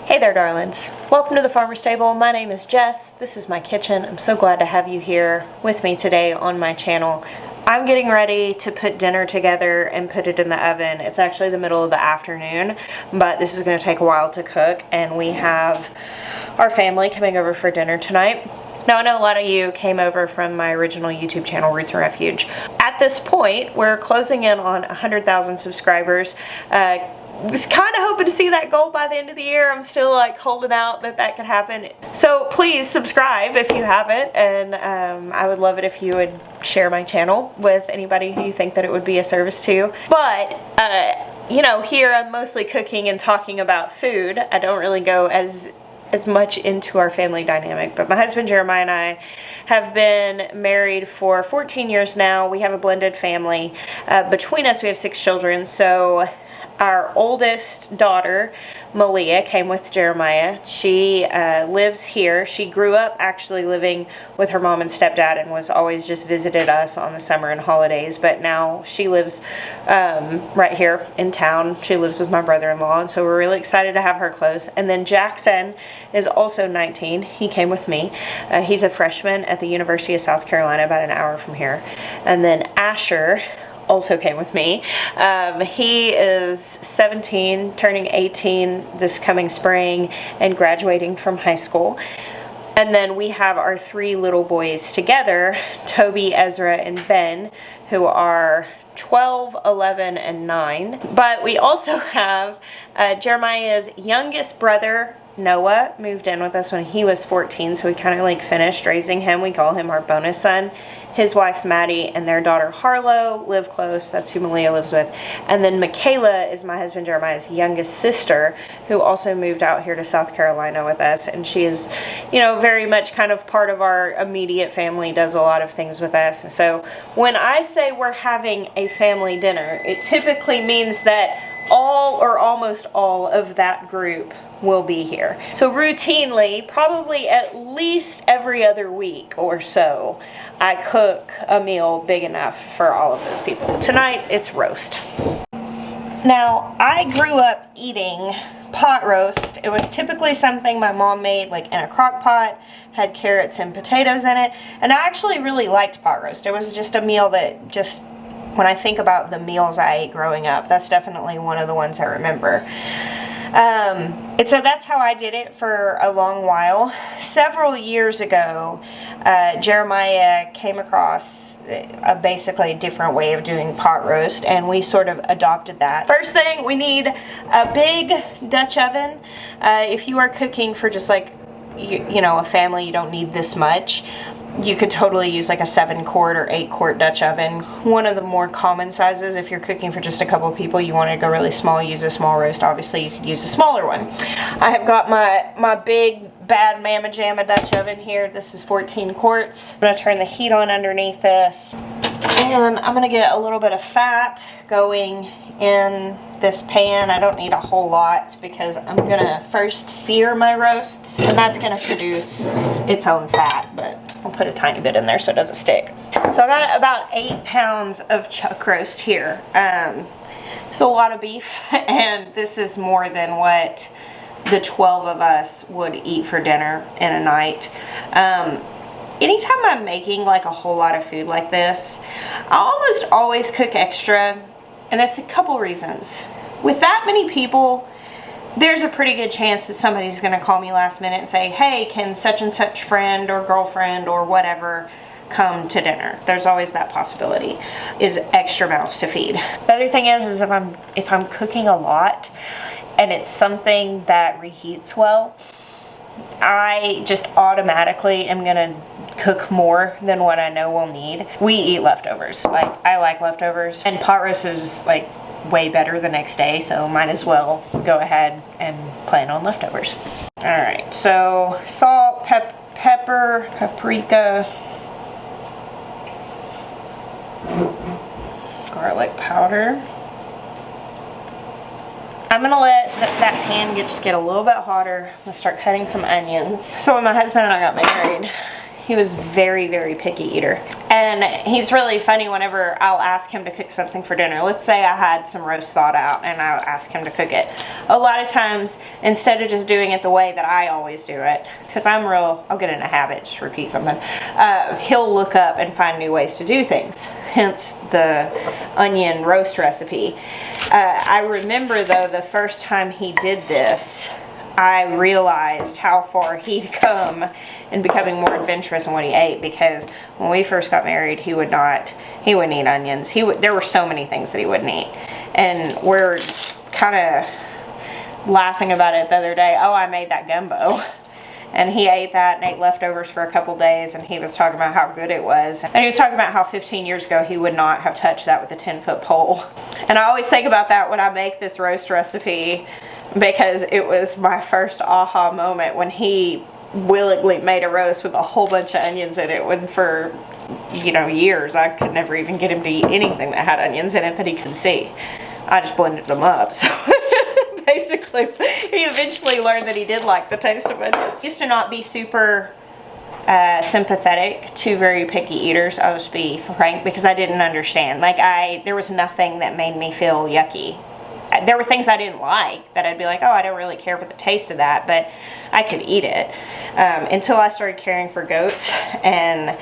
Hey there, darlings. Welcome to the Farmer's Table. My name is Jess. This is my kitchen. I'm so glad to have you here with me today on my channel. I'm getting ready to put dinner together and put it in the oven. It's actually the middle of the afternoon, but this is going to take a while to cook, and we have our family coming over for dinner tonight. Now, I know a lot of you came over from my original YouTube channel, Roots and Refuge. At this point, we're closing in on 100,000 subscribers. Was kind of hoping to see that goal by the end of the year. I'm still like holding out that could happen. So please subscribe if you haven't, and I would love it if you would share my channel with anybody who you think that it would be a service to. But you know, here I'm mostly cooking and talking about food. I don't really go as much into our family dynamic, but my husband Jeremiah and I have been married for 14 years now. We have a blended family. Between us we have 6 children, so our oldest daughter, Malia, came with Jeremiah. She lives here. She grew up actually living with her mom and stepdad and was always just visited us on the summer and holidays, but now she lives right here in town. She lives with my brother-in-law, and so we're really excited to have her close. And then Jackson is also 19. He came with me. He's a freshman at the University of South Carolina, about an hour from here. And then Asher also came with me. He is 17, turning 18 this coming spring, and graduating from high school. And then we have our 3 little boys together, Toby, Ezra, and Ben, who are 12, 11, and 9. But we also have Jeremiah's youngest brother, Noah, moved in with us when he was 14, so we kind of like finished raising him. We call him our bonus son. His wife Maddie and their daughter Harlow live close. That's who Malia lives with. And then Michaela is my husband Jeremiah's youngest sister, who also moved out here to South Carolina with us, and she is, you know, very much kind of part of our immediate family, does a lot of things with us. And so when I say we're having a family dinner, it typically means that all or almost all of that group will be here. So routinely, probably at least every other week or so, I cook a meal big enough for all of those people. Tonight, it's roast. Now, I grew up eating pot roast. It was typically something my mom made like in a crock pot, had carrots and potatoes in it, and I actually really liked pot roast. It was just a meal that just, when I think about the meals I ate growing up, that's definitely one of the ones I remember. And so that's how I did it for a long while. Several years ago, Jeremiah came across basically a different way of doing pot roast, and we sort of adopted that. First thing, we need a big Dutch oven. If you are cooking for just like, you know, a family, you don't need this much. You could totally use like a 7-quart or 8-quart Dutch oven. One of the more common sizes, if you're cooking for just a couple of people, you want to go really small, use a small roast. Obviously, you could use a smaller one. I have got my big bad Mama Jamma Dutch oven here. This is 14 quarts. I'm going to turn the heat on underneath this. And I'm going to get a little bit of fat going in this pan. I don't need a whole lot because I'm going to first sear my roasts, and that's going to produce its own fat, but I'll put a tiny bit in there so it doesn't stick. So I got about 8 pounds of chuck roast here. It's a lot of beef, and this is more than what the 12 of us would eat for dinner in a night. Anytime I'm making like a whole lot of food like this, I almost always cook extra, and that's a couple reasons. With that many people, there's a pretty good chance that somebody's going to call me last minute and say, hey, can such and such friend or girlfriend or whatever come to dinner? There's always that possibility, is extra mouths to feed. The other thing is if I'm cooking a lot and it's something that reheats well, I just automatically am gonna cook more than what I know we'll need. We eat leftovers. Like, I like leftovers, and pot roast is like way better the next day, so might as well go ahead and plan on leftovers. All right, so salt, pepper, paprika, garlic powder. I'm gonna let that pan just get a little bit hotter. I'm gonna start cutting some onions. So when my husband and I got married, He was very, very picky eater. And he's really funny whenever I'll ask him to cook something for dinner. Let's say I had some roast thawed out and I'll ask him to cook it. A lot of times, instead of just doing it the way that I always do it, because I'll get in a habit, just repeat something, he'll look up and find new ways to do things. Hence the onion roast recipe. I remember though, the first time he did this, I realized how far he'd come in becoming more adventurous in what he ate, because when we first got married, he wouldn't eat onions. There were so many things that he wouldn't eat. And we're kind of laughing about it the other day. Oh, I made that gumbo. And he ate that and ate leftovers for a couple days, and he was talking about how good it was. And he was talking about how 15 years ago he would not have touched that with a 10-foot pole. And I always think about that when I make this roast recipe, because it was my first aha moment when he willingly made a roast with a whole bunch of onions in it, when for years I could never even get him to eat anything that had onions in it that he could see. I just blended them up. So basically he eventually learned that he did like the taste of onions. Used to not be super sympathetic to very picky eaters, I'll just be frank, because I didn't understand. There was nothing that made me feel yucky. There were things I didn't like that I'd be like, oh, I don't really care for the taste of that, but I could eat it. Until I started caring for goats, and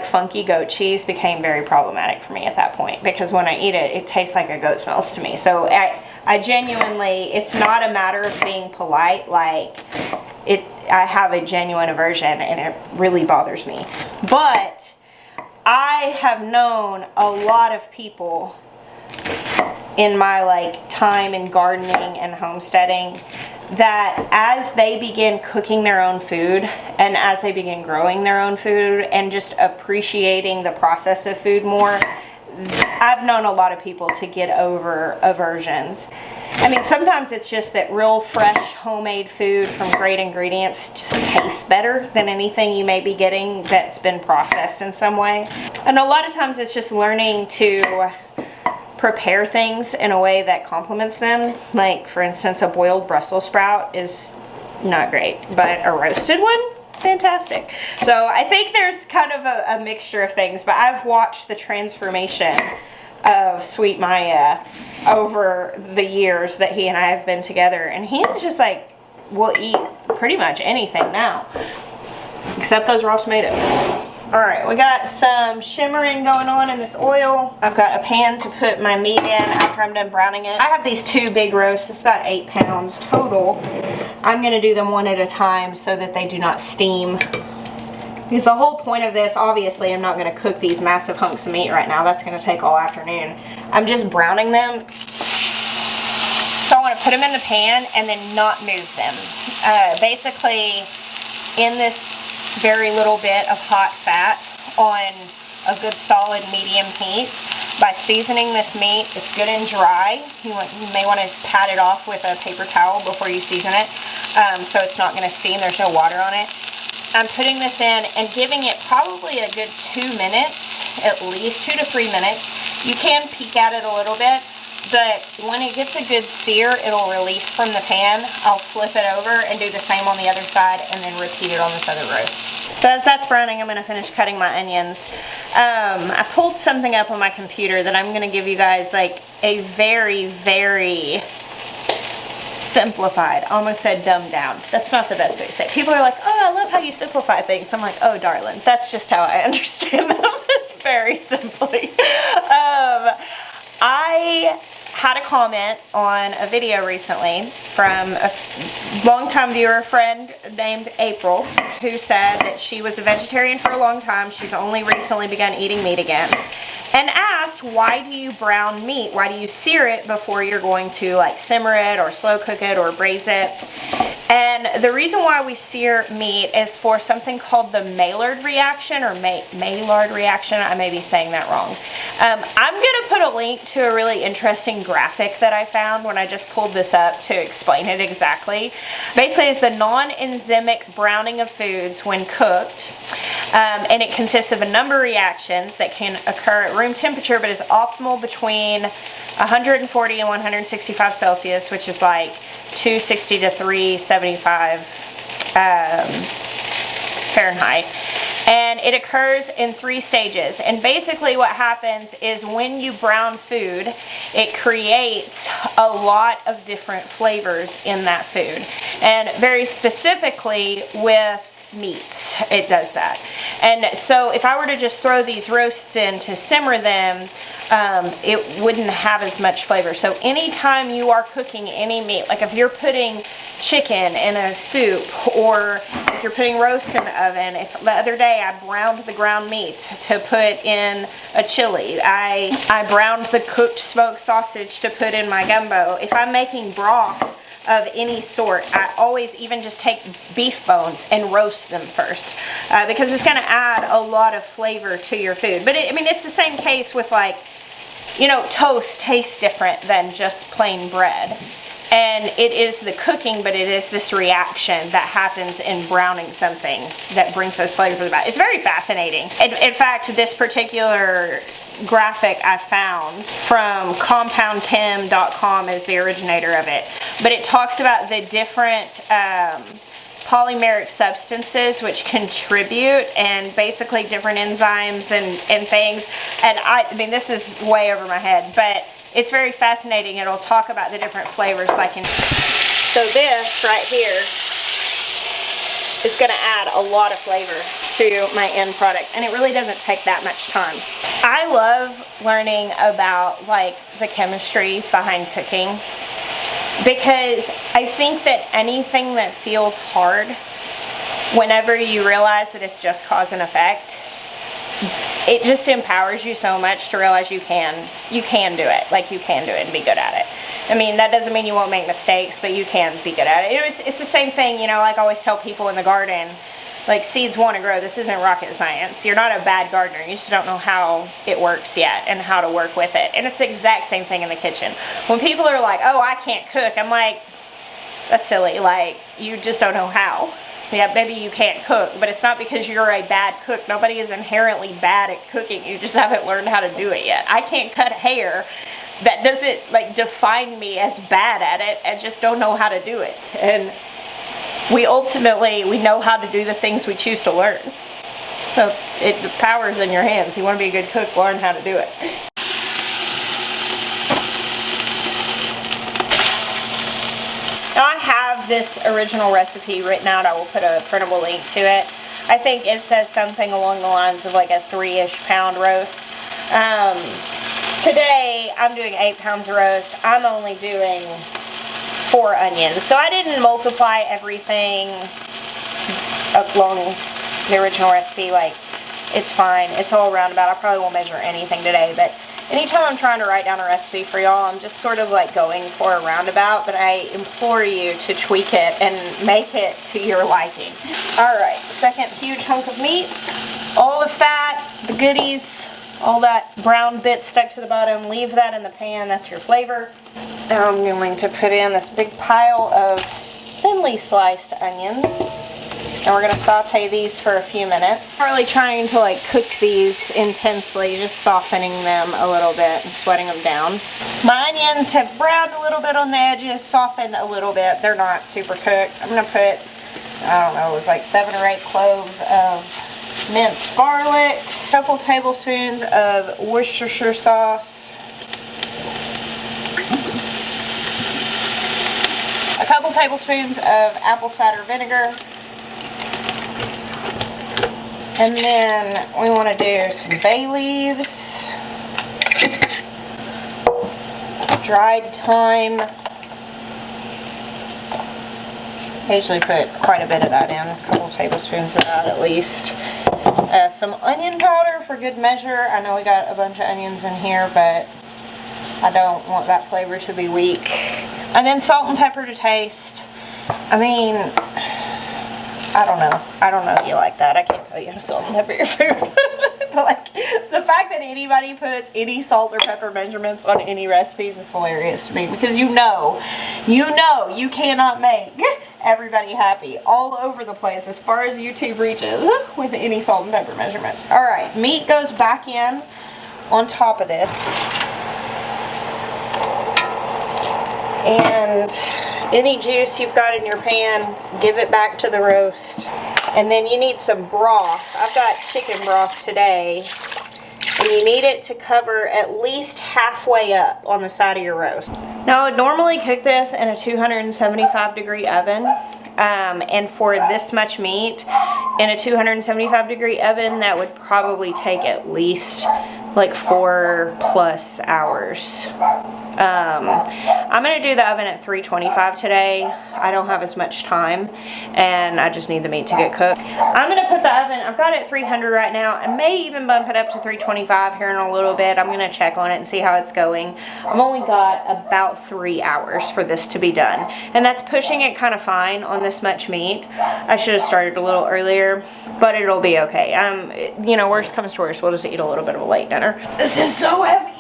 funky goat cheese became very problematic for me at that point, because when I eat it, it tastes like a goat smells to me. So I genuinely, it's not a matter of being polite, I have a genuine aversion and it really bothers me. But I have known a lot of people in my time in gardening and homesteading that as they begin cooking their own food, and as they begin growing their own food and just appreciating the process of food more, I've known a lot of people to get over aversions. I mean, sometimes it's just that real fresh homemade food from great ingredients just tastes better than anything you may be getting that's been processed in some way. And a lot of times it's just learning to prepare things in a way that complements them. For instance, a boiled Brussels sprout is not great, but a roasted one, fantastic. So I think there's kind of a mixture of things, but I've watched the transformation of Sweet Maya over the years that he and I have been together, and he's just will eat pretty much anything now, except those raw tomatoes. Alright, we got some shimmering going on in this oil. I've got a pan to put my meat in after I'm done browning it. I have these 2 big roasts, it's about 8 pounds total. I'm going to do them one at a time so that they do not steam. Because the whole point of this, obviously I'm not going to cook these massive hunks of meat right now. That's going to take all afternoon. I'm just browning them. So I want to put them in the pan and then not move them. Basically, in this very little bit of hot fat on a good solid medium heat. By seasoning this meat, it's good and dry. You may want to pat it off with a paper towel before you season it, so it's not going to steam. There's no water on it. I'm putting this in and giving it probably a good 2 minutes, at least 2 to 3 minutes. You can peek at it a little bit, but when it gets a good sear, it'll release from the pan. I'll flip it over and do the same on the other side, and then repeat it on this other roast. So as that's browning, I'm going to finish cutting my onions. I pulled something up on my computer that I'm going to give you guys a very, very simplified, almost said dumbed down. That's not the best way to say it. People are like, oh, I love how you simplify things. I'm like, oh, darling, that's just how I understand them. It's very simply. I had a comment on a video recently from a longtime viewer friend named April, who said that she was a vegetarian for a long time. She's only recently begun eating meat again, and asked, why do you brown meat? Why do you sear it before you're going to simmer it or slow cook it or braise it? And the reason why we sear meat is for something called the Maillard reaction, or Maillard reaction. I may be saying that wrong. I'm going to put a link to a really interesting graphic that I found when I just pulled this up to explain it exactly. Basically, it's the non-enzymic browning of foods when cooked. And it consists of a number of reactions that can occur at room temperature, but is optimal between 140 and 165 Celsius, which is 260 to 375 Fahrenheit. And it occurs in 3 stages. And basically what happens is when you brown food, it creates a lot of different flavors in that food. And very specifically with meats, it does that. And so if I were to just throw these roasts in to simmer them, it wouldn't have as much flavor. So anytime you are cooking any meat, like if you're putting chicken in a soup, or if you're putting roast in the oven, if the other day I browned the ground meat to put in a chili, I browned the cooked smoked sausage to put in my gumbo. If I'm making broth of any sort, I always even just take beef bones and roast them first, because it's going to add a lot of flavor to your food. But I mean, it's the same case with, like, you know, toast tastes different than just plain bread. And it is the cooking, but it is this reaction that happens in browning something that brings those flavors about. It's very fascinating. In fact, this particular graphic I found from compoundchem.com is the originator of it. But it talks about the different polymeric substances which contribute, and basically different enzymes and things. And I mean, this is way over my head, but it's very fascinating. It'll talk about the different flavors like in. So this right here is going to add a lot of flavor to my end product, and it really doesn't take that much time. I love learning about, like, the chemistry behind cooking, because I think that anything that feels hard, whenever you realize that it's just cause and effect, it just empowers you so much to realize you can do it. Like, you can do it and be good at it. I mean, that doesn't mean you won't make mistakes, but you can be good at it. It's the same thing, you know, like I always tell people in the garden, like, seeds want to grow. This isn't rocket science. You're not a bad gardener. You just don't know how it works yet and how to work with it. And it's the exact same thing in the kitchen. When people are like, oh, I can't cook, I'm like, that's silly. Like, you just don't know how. Yeah, maybe you can't cook, but it's not because you're a bad cook. Nobody is inherently bad at cooking. You just haven't learned how to do it yet. I can't cut hair. That doesn't, like, define me as bad at it. I just don't know how to do it. And we know how to do the things we choose to learn. So the power's in your hands. You want to be a good cook, learn how to do it. Now I have this original recipe written out. I will put a printable link to it. I think it says something along the lines of like a 3-ish pound roast. Today I'm doing 8 pounds of roast. I'm only doing 4 onions. So I didn't multiply everything along the original recipe. Like, it's fine. It's all roundabout. I probably won't measure anything today, but anytime I'm trying to write down a recipe for y'all, I'm just sort of like going for a roundabout, but I implore you to tweak it and make it to your liking. Alright, second huge hunk of meat. All the fat, the goodies, all that brown bit stuck to the bottom, leave that in the pan. That's your flavor. Now I'm going to put in this big pile of thinly sliced onions. And we're going to saute these for a few minutes. I'm really trying to, like, cook these intensely, just softening them a little bit and sweating them down. My onions have browned a little bit on the edges, softened a little bit. They're not super cooked. I'm going to put, I don't know, it was like 7 or 8 cloves of minced garlic, a couple tablespoons of Worcestershire sauce, a couple tablespoons of apple cider vinegar, and then we want to do some bay leaves, dried thyme. I usually put quite a bit of that in, a couple tablespoons of that at least. Some onion powder for good measure. I know we got a bunch of onions in here, but I don't want that flavor to be weak. And then salt and pepper to taste. I mean, I don't know. I don't know if you like that. I can't tell you how to salt and pepper your food. But, like, the fact that anybody puts any salt or pepper measurements on any recipes is hilarious to me, because you know you cannot make everybody happy all over the place as far as YouTube reaches with any salt and pepper measurements. Alright, meat goes back in on top of this. And any juice you've got in your pan, give it back to the roast. And then you need some broth. I've got chicken broth today. And you need it to cover at least halfway up on the side of your roast. Now I would normally cook this in a 275-degree oven. And for this much meat in a 275-degree oven, that would probably take at least like 4+ hours. I'm gonna do the oven at 325 today. I don't have as much time and I just need the meat to get cooked. I'm gonna put the oven, I've got it at 300 right now. I may even bump it up to 325 here in a little bit. I'm gonna check on it and see how it's going. I've only got about 3 hours for this to be done. And that's pushing it kind of fine on this much meat. I should have started a little earlier, but it'll be okay. You know, worst comes to worst, we'll just eat a little bit of a late dinner. This is so heavy.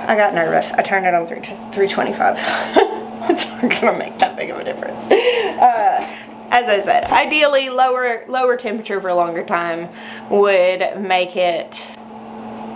I got nervous. I turned it on 325. It's not gonna make that big of a difference. As I said, ideally lower temperature for a longer time would make it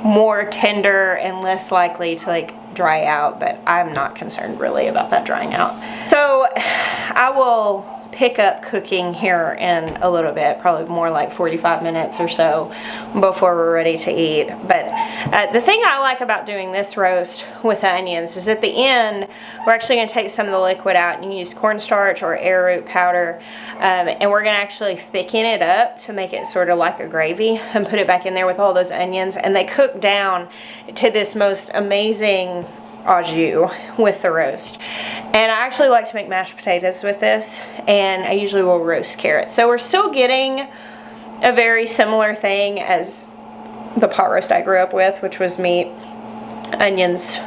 more tender and less likely to like dry out, but I'm not concerned really about that drying out. So I will pick up cooking here in a little bit, probably more like 45 minutes or so before we're ready to eat. But the thing I like about doing this roast with the onions is at the end we're actually going to take some of the liquid out and use cornstarch or arrowroot powder, and we're going to actually thicken it up to make it sort of like a gravy and put it back in there with all those onions, and they cook down to this most amazing au jus with the roast. And I actually like to make mashed potatoes with this, and I usually will roast carrots. So we're still getting a very similar thing as the pot roast I grew up with, which was meat, onions,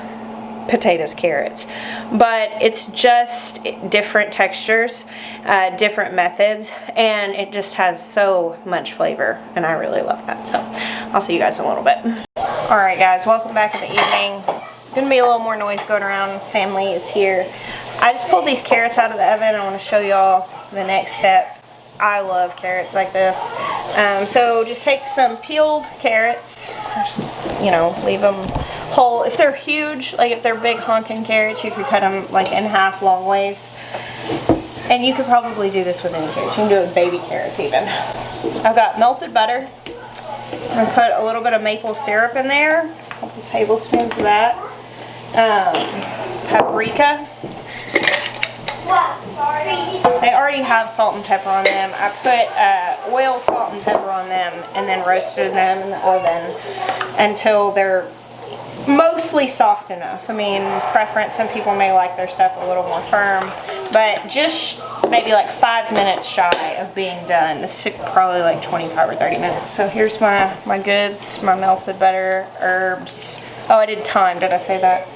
potatoes, carrots, but it's just different textures, different methods, and it just has so much flavor, and I really love that. So I'll see you guys in a little bit. All right guys, welcome back in the evening. Gonna be a little more noise going around. Family is here. I just pulled these carrots out of the oven. I want to show y'all the next step. I love carrots like this. So just take some peeled carrots, you know, leave them whole. If they're huge, like if they're big honking carrots, you could cut them like in half long ways. And you could probably do this with any carrots. You can do it with baby carrots even. I've got melted butter. I'm gonna put a little bit of maple syrup in there, a couple tablespoons of that. Paprika. They already have salt and pepper on them. I put oil, salt, and pepper on them and then roasted them in the oven until they're mostly soft enough. I mean, preference, some people may like their stuff a little more firm, but just maybe like 5 minutes shy of being done. This took probably like 25 or 30 minutes. So here's my goods, my melted butter, herbs. Oh, I did thyme, did I say that?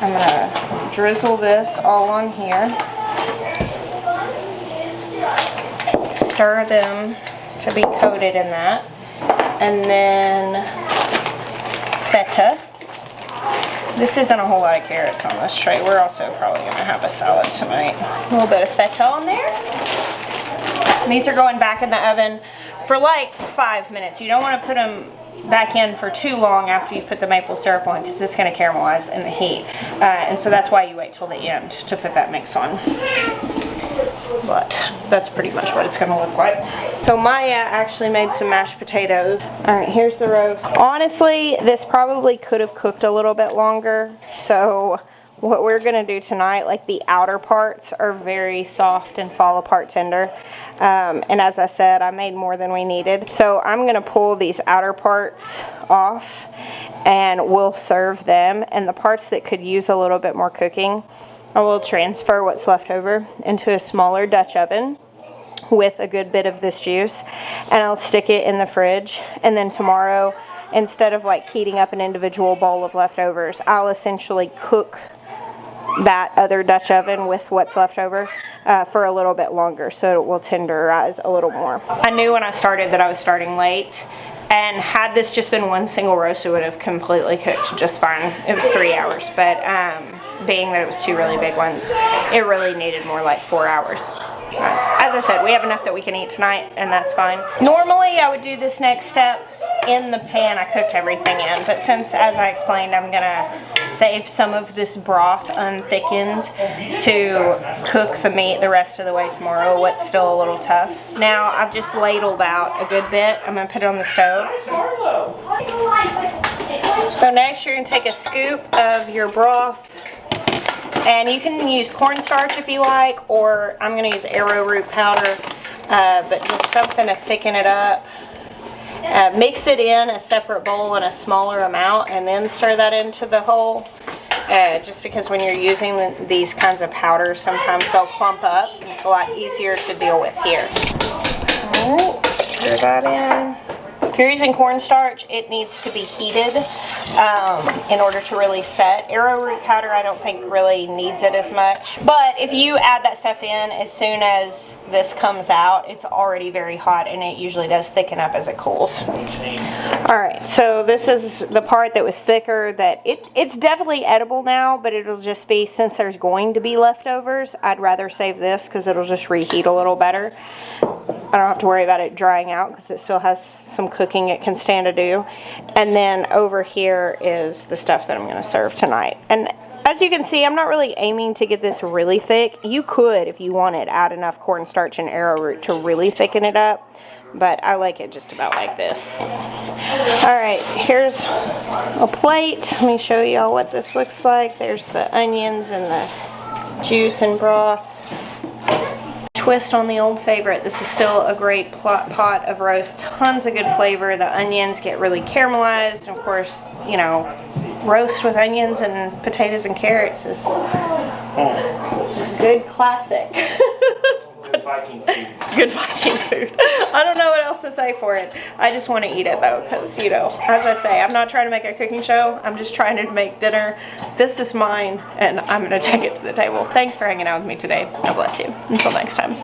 I'm gonna drizzle this all on here. Stir them to be coated in that. And then feta. This isn't a whole lot of carrots on this tray. We're also probably gonna have a salad tonight. A little bit of feta on there. And these are going back in the oven for like 5 minutes. You don't wanna put them back in for too long after you've put the maple syrup on, because it's going to caramelize in the heat, and so that's why you wait till the end to put that mix on. But that's pretty much what it's going to look like. So Maya actually made some mashed potatoes. Alright, here's the roast. Honestly, this probably could have cooked a little bit longer, so what we're going to do tonight, like the outer parts are very soft and fall apart tender, and as I said, I made more than we needed, so I'm going to pull these outer parts off and we'll serve them, and the parts that could use a little bit more cooking, I will transfer what's left over into a smaller Dutch oven with a good bit of this juice, and I'll stick it in the fridge, and then tomorrow, instead of like heating up an individual bowl of leftovers, I'll essentially cook that other Dutch oven with what's left over for a little bit longer, so it will tenderize a little more. I knew when I started that I was starting late, and had this just been one single roast, it would have completely cooked just fine. It was 3 hours, but being that it was two really big ones, it really needed more like 4 hours. As I said, we have enough that we can eat tonight, and that's fine. Normally I would do this next step in the pan I cooked everything in, but since, as I explained, I'm gonna save some of this broth unthickened to cook the meat the rest of the way tomorrow. What's still a little tough. Now I've just ladled out a good bit. I'm gonna put it on the stove. So next you're gonna take a scoop of your broth, and you can use cornstarch if you like, or I'm gonna use arrowroot powder, but just something to thicken it up. Mix it in a separate bowl in a smaller amount and then stir that into the whole. Just because when you're using these kinds of powders, sometimes they'll clump up. It's a lot easier to deal with here. Alright, stir that in. If you're using cornstarch, it needs to be heated in order to really set. Arrowroot powder, I don't think really needs it as much. But if you add that stuff in as soon as this comes out, it's already very hot, and it usually does thicken up as it cools. Alright, so this is the part that was thicker. That it's definitely edible now, but it'll just be, since there's going to be leftovers, I'd rather save this because it'll just reheat a little better. I don't have to worry about it drying out because it still has some cooking it can stand to do. And then over here is the stuff that I'm going to serve tonight. And as you can see, I'm not really aiming to get this really thick. You could, if you wanted, add enough cornstarch and arrowroot to really thicken it up. But I like it just about like this. Alright, here's a plate. Let me show y'all what this looks like. There's the onions and the juice and broth. Twist on the old favorite. This is still a great pot of roast. Tons of good flavor. The onions get really caramelized. And of course, you know, roast with onions and potatoes and carrots is good classic. Good Viking food. Good Viking food. I don't know what else to say for it. I just want to eat it though, because, you know, as I say, I'm not trying to make a cooking show. I'm just trying to make dinner. This is mine, and I'm going to take it to the table. Thanks for hanging out with me today. God bless you. Until next time.